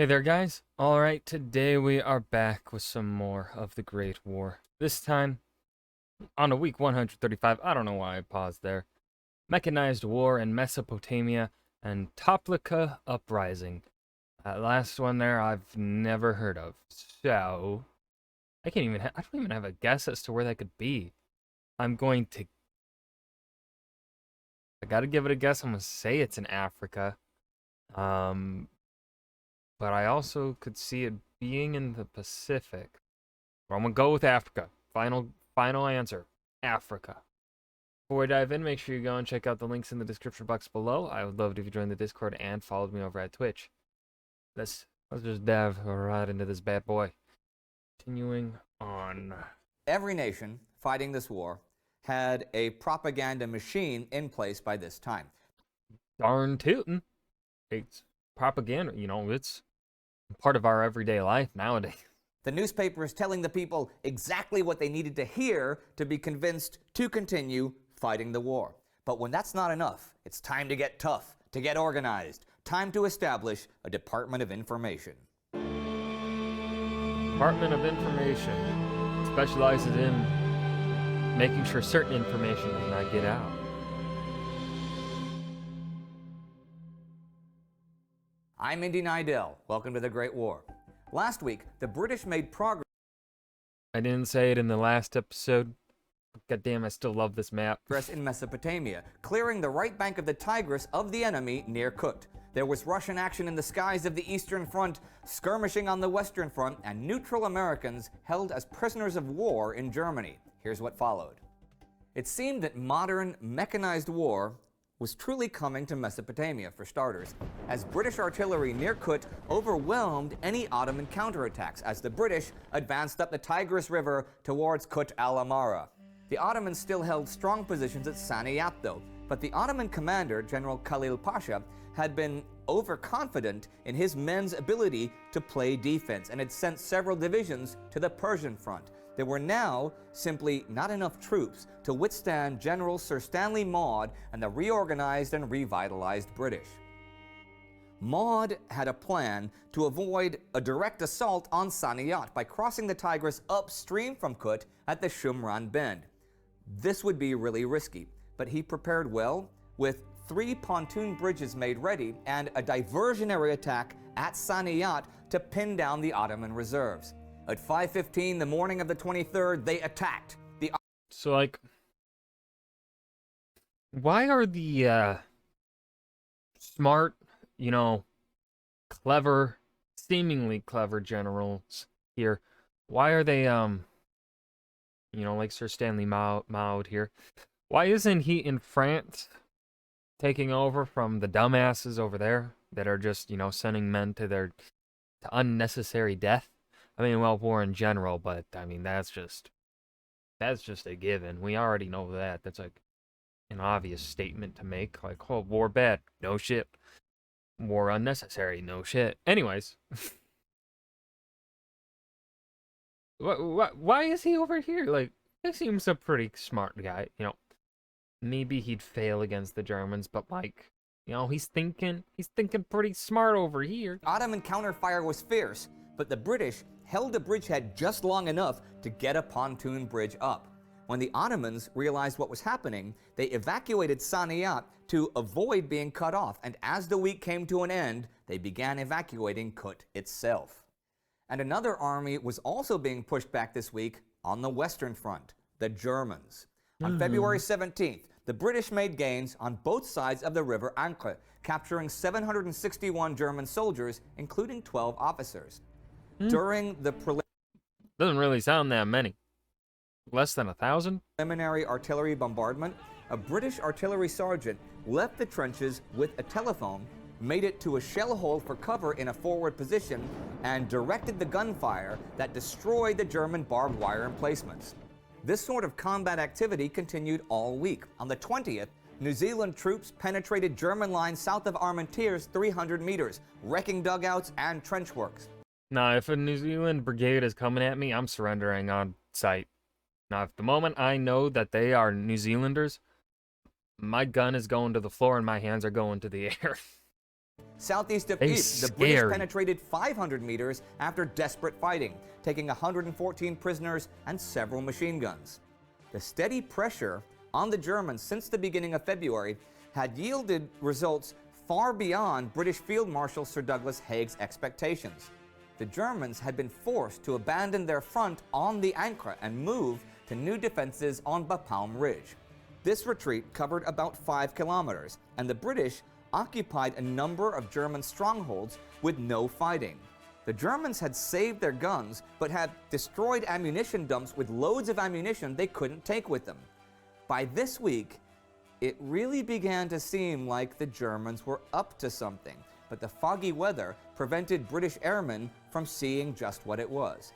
Hey there, guys. Alright, today we are back with some more of the Great War. This time, on a week 135, I don't know why I paused there. Mechanized War in Mesopotamia and Toplica Uprising. That last one there I've never heard of. So, I don't even have a guess as to where that could be. I gotta give it a guess. I'm gonna say it's in Africa. Um, but I also could see it being in the Pacific. I'm gonna go with Africa. Final answer. Africa. Before we dive in, make sure you go and check out the links in the description box below. I would love it if you joined the Discord and followed me over at Twitch. Let's just dive right into this bad boy. Continuing on. Every nation fighting this war had a propaganda machine in place by this time. Darn tootin'. It's propaganda, it's part of our everyday life nowadays. The newspapers telling the people exactly what they needed to hear to be convinced to continue fighting the war. But when that's not enough, it's time to get tough, to get organized, time to establish a Department of Information. Department of Information specializes in making sure certain information does not get out. I'm Indy Nidell. Welcome to the Great War. Last week, the British made progress. I didn't say it in the last episode. God damn, I still love this map. In Mesopotamia, clearing the right bank of the Tigris of the enemy near Kut. There was Russian action in the skies of the Eastern Front, skirmishing on the Western Front, and neutral Americans held as prisoners of war in Germany. Here's what followed. It seemed that modern mechanized war was truly coming to Mesopotamia, for starters, as British artillery near Kut overwhelmed any Ottoman counterattacks as the British advanced up the Tigris River towards Kut al-Amara. The Ottomans still held strong positions at Saniyat, though, but the Ottoman commander, General Khalil Pasha, had been overconfident in his men's ability to play defense and had sent several divisions to the Persian front. There were now simply not enough troops to withstand General Sir Stanley Maude and the reorganized and revitalized British. Maude had a plan to avoid a direct assault on Saniyat by crossing the Tigris upstream from Kut at the Shumran Bend. This would be really risky, but he prepared well with 3 pontoon bridges made ready and a diversionary attack at Saniyat to pin down the Ottoman reserves. At 5:15 the morning of the 23rd, they attacked. So, why are the smart, clever, seemingly clever generals here, why are they, like Sir Stanley Maude here, why isn't he in France taking over from the dumbasses over there that are just, sending men to unnecessary death? I mean, well, war in general, but I mean, that's just a given. We already know that. That's like an obvious statement to make. Like, oh, war bad. No shit. War unnecessary. No shit. Anyways. Why is he over here? Like, he seems a pretty smart guy. Maybe he'd fail against the Germans, but he's thinking pretty smart over here. Ottoman counterfire was fierce, but the British held the bridgehead just long enough to get a pontoon bridge up. When the Ottomans realized what was happening, they evacuated Saniyat to avoid being cut off, and as the week came to an end, they began evacuating Kut itself. And another army was also being pushed back this week on the Western Front, the Germans. On February 17th, the British made gains on both sides of the river Ancre, capturing 761 German soldiers, including 12 officers. During the doesn't really sound that many. Less than 1,000? Preliminary artillery bombardment, a British artillery sergeant left the trenches with a telephone, made it to a shell hole for cover in a forward position, and directed the gunfire that destroyed the German barbed wire emplacements. This sort of combat activity continued all week. On the 20th, New Zealand troops penetrated German lines south of Armentières 300 meters, wrecking dugouts and trench works. Now, if a New Zealand brigade is coming at me, I'm surrendering on sight. Now, if the moment I know that they are New Zealanders, my gun is going to the floor and my hands are going to the air. Southeast of They Ypres, the British scary. penetrated 500 meters after desperate fighting, taking 114 prisoners and several machine guns. The steady pressure on the Germans since the beginning of February had yielded results far beyond British Field Marshal Sir Douglas Haig's expectations. The Germans had been forced to abandon their front on the Ancre and move to new defenses on Bapaume Ridge. This retreat covered about 5 kilometers, and the British occupied a number of German strongholds with no fighting. The Germans had saved their guns, but had destroyed ammunition dumps with loads of ammunition they couldn't take with them. By this week, it really began to seem like the Germans were up to something, but the foggy weather prevented British airmen from seeing just what it was.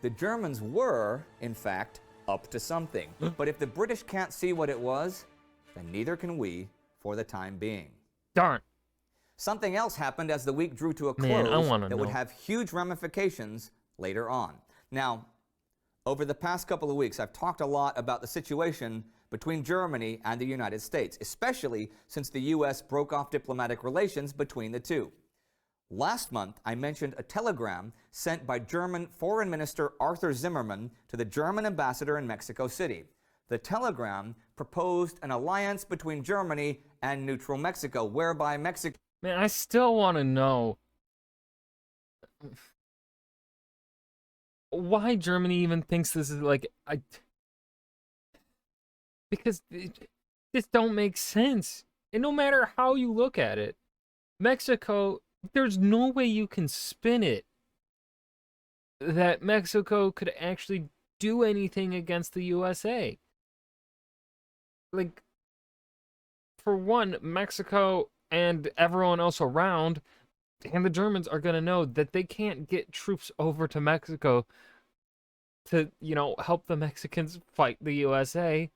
The Germans were, in fact, up to something, but if the British can't see what it was, then neither can we for the time being. Darn. Something else happened as the week drew to a close Man, I wanna that would know. have huge ramifications later on. Now, over the past couple of weeks, I've talked a lot about the situation between Germany and the United States, especially since the U.S. broke off diplomatic relations between the two. Last month, I mentioned a telegram sent by German Foreign Minister Arthur Zimmermann to the German ambassador in Mexico City. The telegram proposed an alliance between Germany and neutral Mexico, whereby Mexico... Man, I still want to know why Germany even thinks this is like because this don't make sense. And no matter how you look at it, Mexico, there's no way you can spin it that Mexico could actually do anything against the USA. Like, for one, Mexico and everyone else around and the Germans are going to know that they can't get troops over to Mexico to, help the Mexicans fight the USA.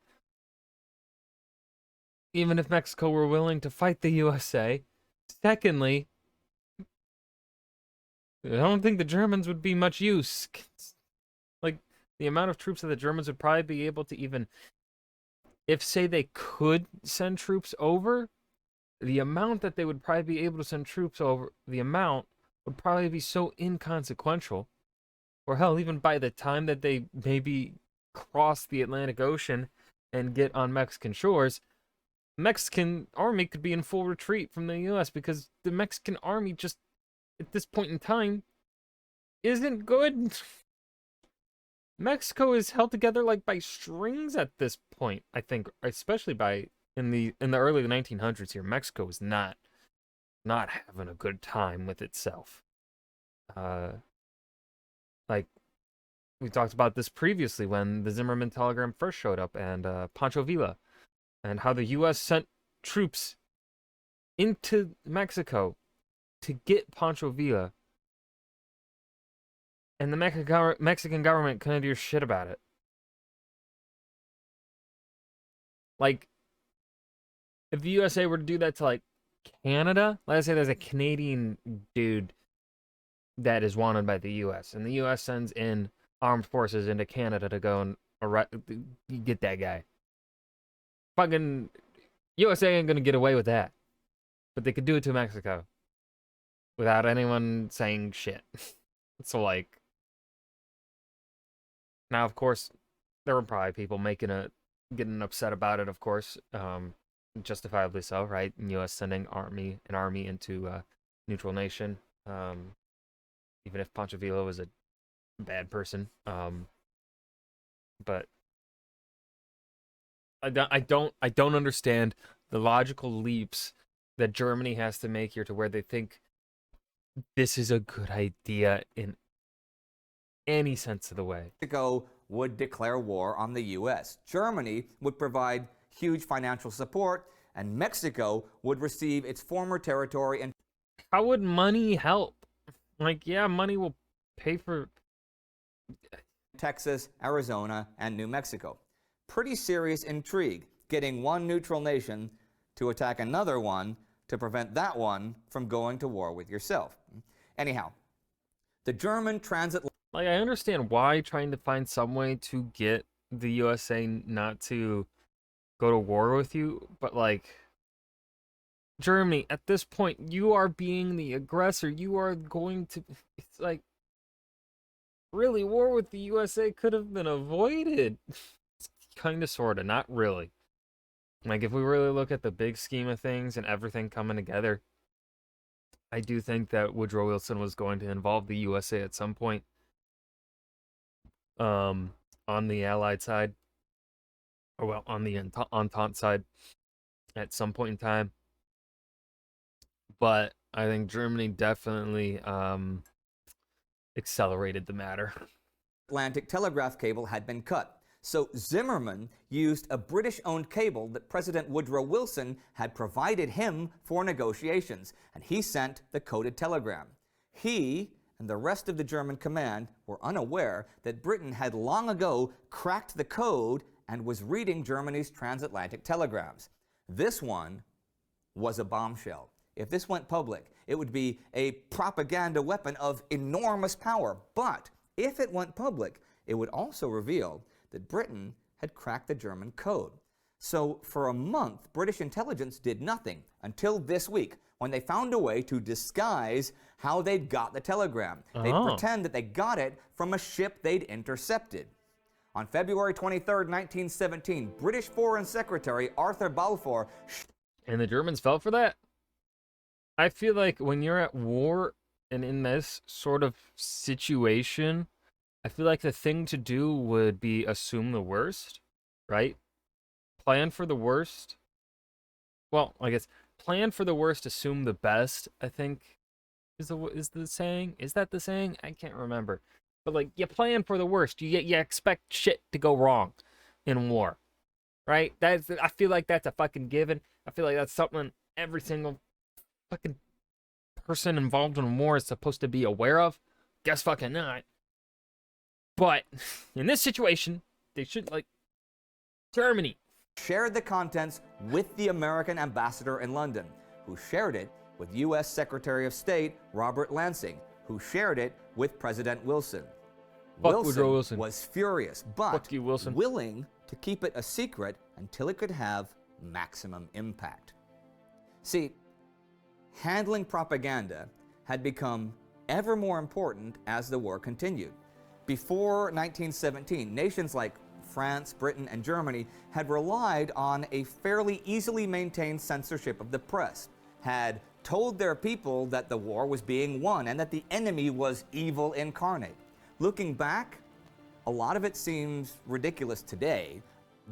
Even if Mexico were willing to fight the USA. Secondly, I don't think the Germans would be much use. Like, the amount of troops that the Germans would probably be able to even, if, say, they could send troops over, the amount that they would probably be able to send troops over, the amount would probably be so inconsequential. Or hell, even by the time that they maybe cross the Atlantic Ocean and get on Mexican shores, Mexican army could be in full retreat from the U.S. because the Mexican army just, at this point in time, isn't good. Mexico is held together like by strings at this point, I think, especially in the early 1900s here. Mexico is not having a good time with itself. Like, we talked about this previously when the Zimmermann telegram first showed up, and Pancho Villa, and how the U.S. sent troops into Mexico to get Pancho Villa, and the Mexican government couldn't do shit about it. Like, if the USA were to do that to, like, Canada, let's say there's a Canadian dude that is wanted by the U.S., and the U.S. sends in armed forces into Canada to go and get that guy. Fucking USA ain't gonna get away with that. But they could do it to Mexico without anyone saying shit. So, like, now, of course, there were probably people getting upset about it, of course. Justifiably so, right? And U.S. sending an army into a neutral nation. Even if Pancho Villa was a bad person. But I don't understand the logical leaps that Germany has to make here to where they think this is a good idea in any sense of the way. Mexico would declare war on the U.S. Germany would provide huge financial support, and Mexico would receive its former territory and... How would money help? Like, yeah, money will pay for... Texas, Arizona, and New Mexico. Pretty serious intrigue, getting one neutral nation to attack another one to prevent that one from going to war with yourself. Anyhow, the German transit... Like, I understand why trying to find some way to get the USA not to go to war with you, but, like, Germany, at this point, you are being the aggressor. You are going to. It's like, really, war with the USA could have been avoided. Kind of, sort of, not really. Like, if we really look at the big scheme of things and everything coming together, I do think that Woodrow Wilson was going to involve the USA at some point. On the Allied side, or well, on the Entente side, at some point in time. But I think Germany definitely accelerated the matter. Atlantic telegraph cable had been cut. So Zimmerman used a British-owned cable that President Woodrow Wilson had provided him for negotiations, and he sent the coded telegram. He and the rest of the German command were unaware that Britain had long ago cracked the code and was reading Germany's transatlantic telegrams. This one was a bombshell. If this went public, it would be a propaganda weapon of enormous power. But if it went public, it would also reveal that Britain had cracked the German code. So for a month, British intelligence did nothing until this week, when they found a way to disguise how they'd got the telegram. They'd pretend that they got it from a ship they'd intercepted. On February 23rd, 1917, British Foreign Secretary Arthur Balfour... And the Germans fell for that? I feel like when you're at war and in this sort of situation, I feel like the thing to do would be assume the worst, right? Plan for the worst. Well, I guess plan for the worst, assume the best, I think is the saying. Is that the saying? I can't remember. But like, you plan for the worst. You expect shit to go wrong in war, right? I feel like that's a fucking given. I feel like that's something every single fucking person involved in war is supposed to be aware of. Guess fucking not. But in this situation, they should, like, Germany shared the contents with the American ambassador in London, who shared it with U.S. Secretary of State Robert Lansing, who shared it with President Wilson. Wilson was furious, but willing to keep it a secret until it could have maximum impact. See, handling propaganda had become ever more important as the war continued. Before 1917, nations like France, Britain, and Germany had relied on a fairly easily maintained censorship of the press, had told their people that the war was being won and that the enemy was evil incarnate. Looking back, a lot of it seems ridiculous today.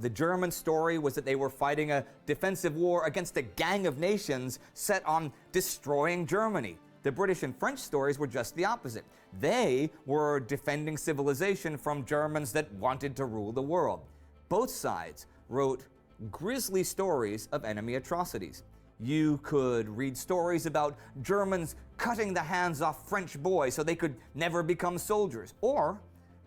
The German story was that they were fighting a defensive war against a gang of nations set on destroying Germany. The British and French stories were just the opposite. They were defending civilization from Germans that wanted to rule the world. Both sides wrote grisly stories of enemy atrocities. You could read stories about Germans cutting the hands off French boys so they could never become soldiers. Or,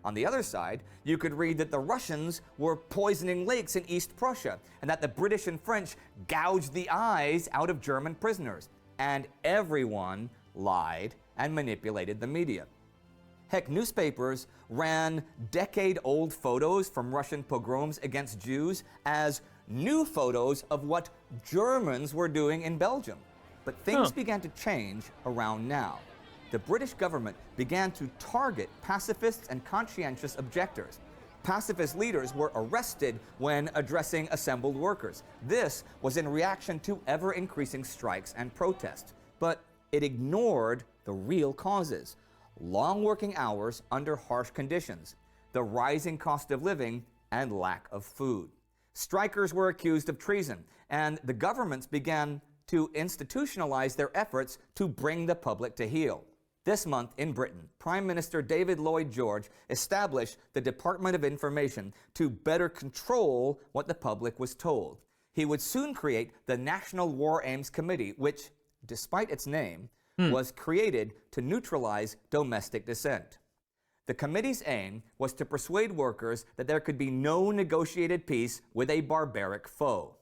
on the other side, you could read that the Russians were poisoning lakes in East Prussia and that the British and French gouged the eyes out of German prisoners. And everyone lied and manipulated the media. Heck, newspapers ran decade-old photos from Russian pogroms against Jews as new photos of what Germans were doing in Belgium. But things began to change around now. The British government began to target pacifists and conscientious objectors. Pacifist leaders were arrested when addressing assembled workers. This was in reaction to ever-increasing strikes and protests. But it ignored the real causes: long working hours under harsh conditions, the rising cost of living, and lack of food. Strikers were accused of treason, and the governments began to institutionalize their efforts to bring the public to heel. This month in Britain, Prime Minister David Lloyd George established the Department of Information to better control what the public was told. He would soon create the National War Aims Committee, which, despite its name, was created to neutralize domestic dissent. The committee's aim was to persuade workers that there could be no negotiated peace with a barbaric foe.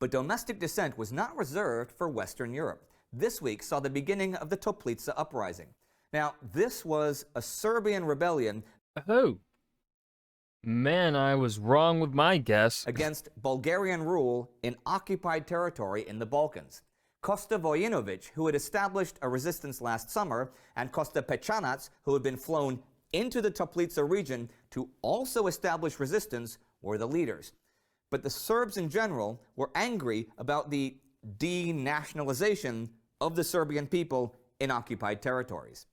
But domestic dissent was not reserved for Western Europe. This week saw the beginning of the Toplica Uprising. Now, this was a Serbian rebellion man, I was wrong with my guess. Against Bulgarian rule in occupied territory in the Balkans. Kosta Vojinovic, who had established a resistance last summer, and Kosta Pechanac, who had been flown into the Toplica region to also establish resistance, were the leaders. But the Serbs in general were angry about the denationalization of the Serbian people in occupied territories.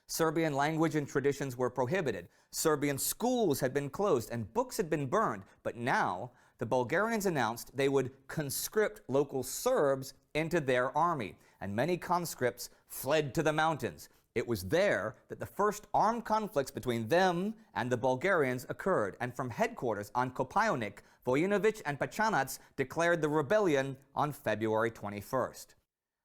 Serbian language and traditions were prohibited. Serbian schools had been closed and books had been burned. But now the Bulgarians announced they would conscript local Serbs into their army, and many conscripts fled to the mountains. It was there that the first armed conflicts between them and the Bulgarians occurred, and from headquarters on Kopaonik, Vojinovic and Pechanac declared the rebellion on February 21st.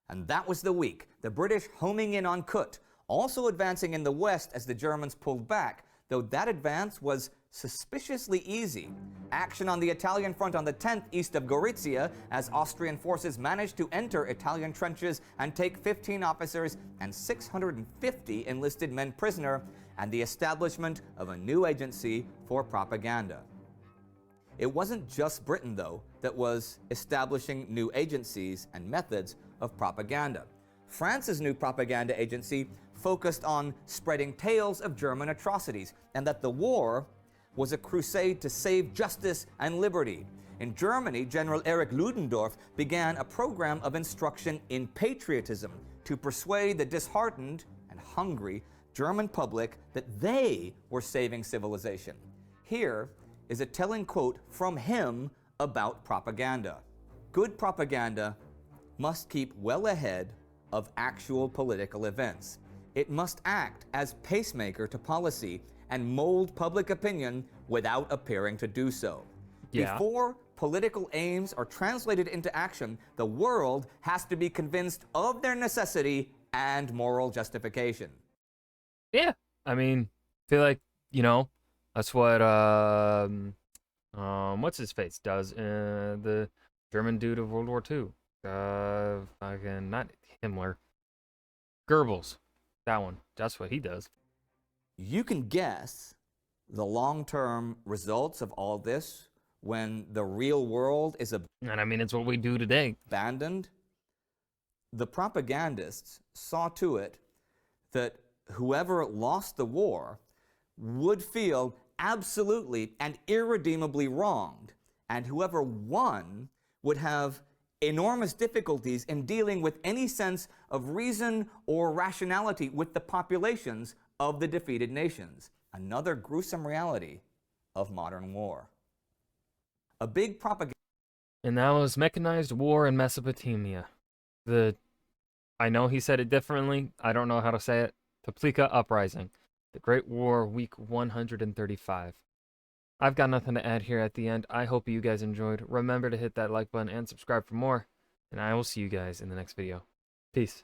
And that was the week the British homing in on Kut, also advancing in the west as the Germans pulled back, though that advance was suspiciously easy. Action on the Italian front on the 10th east of Gorizia as Austrian forces managed to enter Italian trenches and take 15 officers and 650 enlisted men prisoner, and the establishment of a new agency for propaganda. It wasn't just Britain, though, that was establishing new agencies and methods of propaganda. France's new propaganda agency focused on spreading tales of German atrocities, and that the war was a crusade to save justice and liberty. In Germany, General Erich Ludendorff began a program of instruction in patriotism to persuade the disheartened and hungry German public that they were saving civilization. Here is a telling quote from him about propaganda. Good propaganda must keep well ahead of actual political events. It must act as pacemaker to policy and mold public opinion without appearing to do so. Yeah. Before political aims are translated into action, the world has to be convinced of their necessity and moral justification. Yeah, I mean, I feel like, that's what what's his face does, the German dude of World War II. Fucking not Himmler. Goebbels. That one. That's what he does. You can guess the long-term results of all this when the real world is And I mean, it's what we do today. abandoned. The propagandists saw to it that whoever lost the war would feel absolutely and irredeemably wronged, and whoever won would have enormous difficulties in dealing with any sense of reason or rationality with the populations of the defeated nations. Another gruesome reality of modern war. A big propaganda. And that was Mechanized War in Mesopotamia. I know he said it differently. I don't know how to say it. Toplica Uprising. The Great War, week 135. I've got nothing to add here at the end. I hope you guys enjoyed. Remember to hit that like button and subscribe for more. And I will see you guys in the next video. Peace.